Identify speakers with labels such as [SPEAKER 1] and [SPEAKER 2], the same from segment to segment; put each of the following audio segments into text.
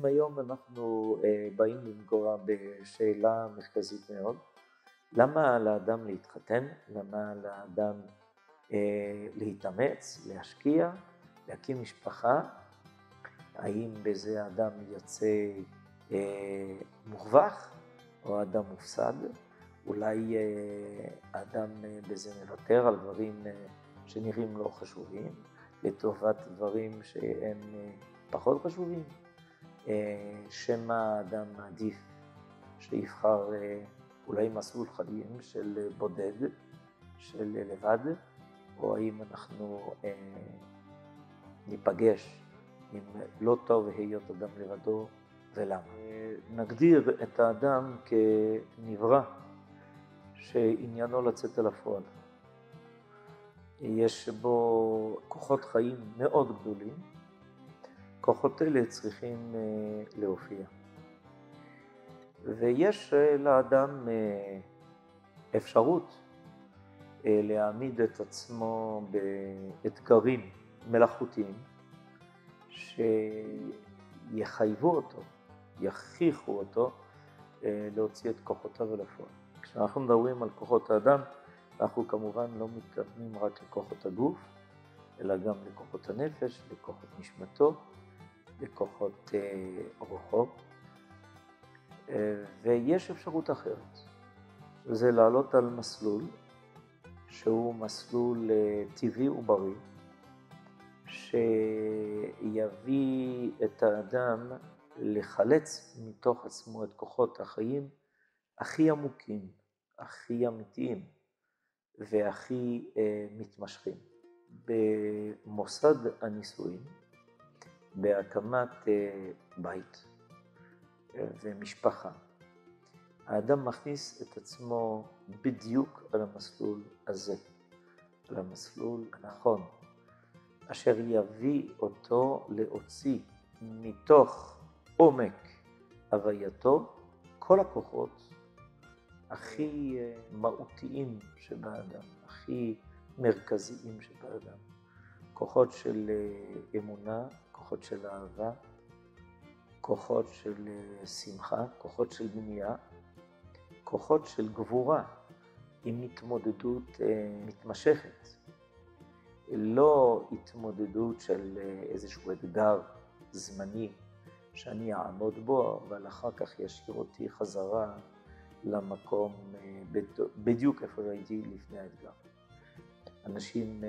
[SPEAKER 1] בעצם היום אנחנו באים לנגוע בשאלה מרכזית מאוד. למה לאדם להתחתן? למה לאדם להתאמץ, להשקיע, להקים משפחה? האם בזה האדם יוצא מורווח או האדם מופסד? אולי האדם בזה מוותר על דברים שנראים לא חשובים, לטובת דברים שהם פחות חשובים. שמא האדם מעדיף שיבחר אולי מסלול חיים של בודד, של לבד, או האם אנחנו ניפגש עם לא טוב היות אדם לבדו ולמה. נגדיר את האדם כנברא שעניינו לצאת אל הפועל. יש בו כוחות חיים מאוד גדולים, כוחות אלה צריכים להופיע. ויש לאדם אפשרות להעמיד את עצמו באתגרים מלאכותיים שיחייבו אותו, יכריחו אותו להוציא את כוחותיו אל הפועל. כשאנחנו מדברים על כוחות האדם, אנחנו כמובן לא מתכוונים רק לכוחות הגוף, אלא גם לכוחות הנפש, לכוחות נשמתו, לכוחות רוחו. ויש אפשרות אחרת, וזה לעלות על מסלול שהוא מסלול טבעי ובריא, שיביא את האדם לחלץ מתוך עצמו את כוחות החיים הכי עמוקים, הכי אמיתיים והכי מתמשכים. במוסד הנישואים, בהקמת בית ומשפחה, האדם מכניס את עצמו בדיוק על המסלול הזה, על המסלול הנכון, אשר יביא אותו להוציא מתוך עומק הווייתו כל הכוחות הכי מהותיים שבאדם, הכי מרכזיים שבאדם. כוחות של אמונה, כוחות של אהבה, כוחות של שמחה, כוחות של בנייה, כוחות של גבורה עם התמודדות מתמשכת. לא התמודדות של איזשהו אתגר זמני שאני אעמוד בו, אבל אחר כך ישאיר אותי חזרה למקום בדיוק איפה הייתי לפני האתגר. אנשים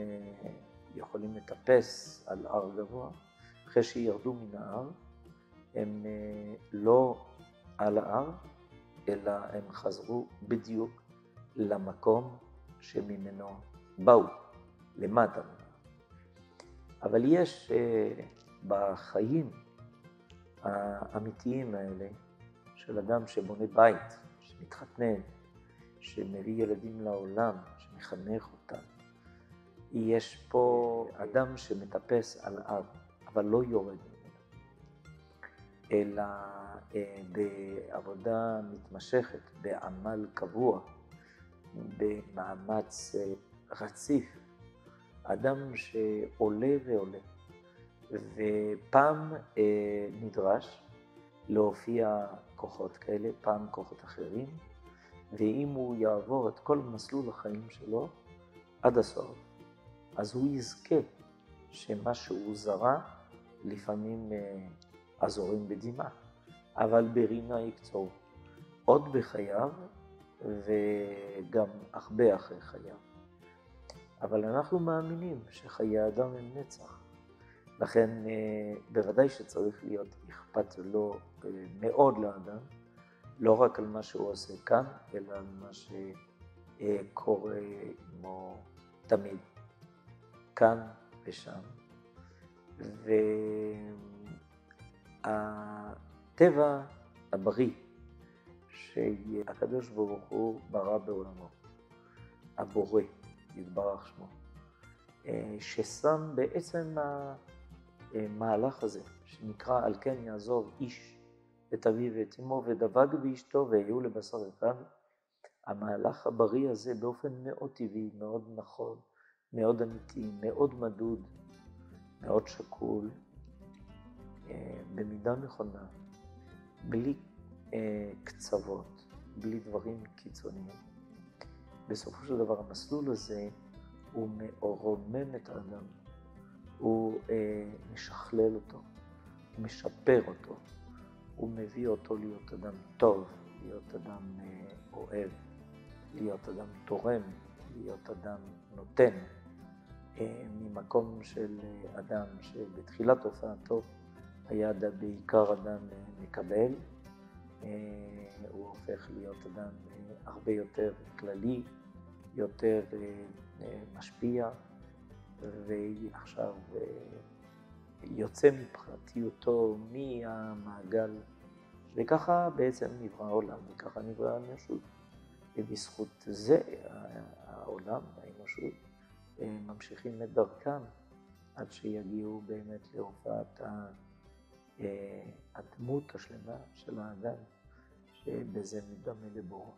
[SPEAKER 1] יכולים לטפס על הר גבוה, אחרי שירדו מן ההר, הם לא על ההר, אלא הם חזרו בדיוק למקום שממנו באו, למטה ממנו. אבל יש בחיים האמיתיים האלה של אדם שבונה בית, שמתחתן, שמביא ילדים לעולם, שמחנך אותם, יש פה אדם שמטפס על הר, אבל לא יורד ממנו, אלא בעבודה מתמשכת, בעמל קבוע, במאמץ רציף. אדם שעולה ועולה, ופעם נדרש להופיע כוחות כאלה, פעם כוחות אחרים, ואם הוא יעבור את כל מסלול החיים שלו עד הסוף, אז הוא יזכה שמה שהוא זרע לפעמים הזורים בדמעה, אבל ברינה יקצור עוד בחייו וגם הרבה אחרי חייו. אבל אנחנו מאמינים שחיי האדם הם נצח. לכן בוודאי שצריך להיות אכפת לו מאוד לאדם, לא רק על מה שהוא עושה כאן, אלא על מה שקורה עמו תמיד, כאן ושם. והטבע הבריא שהקדוש ברוך הוא ברא בעולמו, הבורא, יתברך שמו, ששם בעצם המהלך הזה, שנקרא על כן יעזוב איש את אביו ואת אמו ודבק באשתו ויהיו לבשר אחד. המהלך הבריא הזה באופן מאוד טבעי, מאוד נכון, מאוד אמיתי, מאוד מדוד, מאוד שקול, במידה נכונה, בלי קצוות, בלי דברים קיצוניים. בסופו של דבר המסלול הזה הוא מרומם את האדם, הוא משכלל אותו, הוא משפר אותו, הוא מביא אותו להיות אדם טוב, להיות אדם אוהב, להיות אדם תורם, להיות אדם נותן, ממקום של אדם שבתחילת הופעתו היה בעיקר אדם מקבל, הוא הופך להיות אדם הרבה יותר כללי, יותר משפיע, ועכשיו יוצא מפרטיותו מהמעגל, וככה בעצם נברא העולם, וככה נברא האנושות. ובזכות זה העולם והאנושות ממשיכים את דרכם עד שיגיעו באמת להופעת הדמות השלמה של האדם, שבזה מדמה לבורו.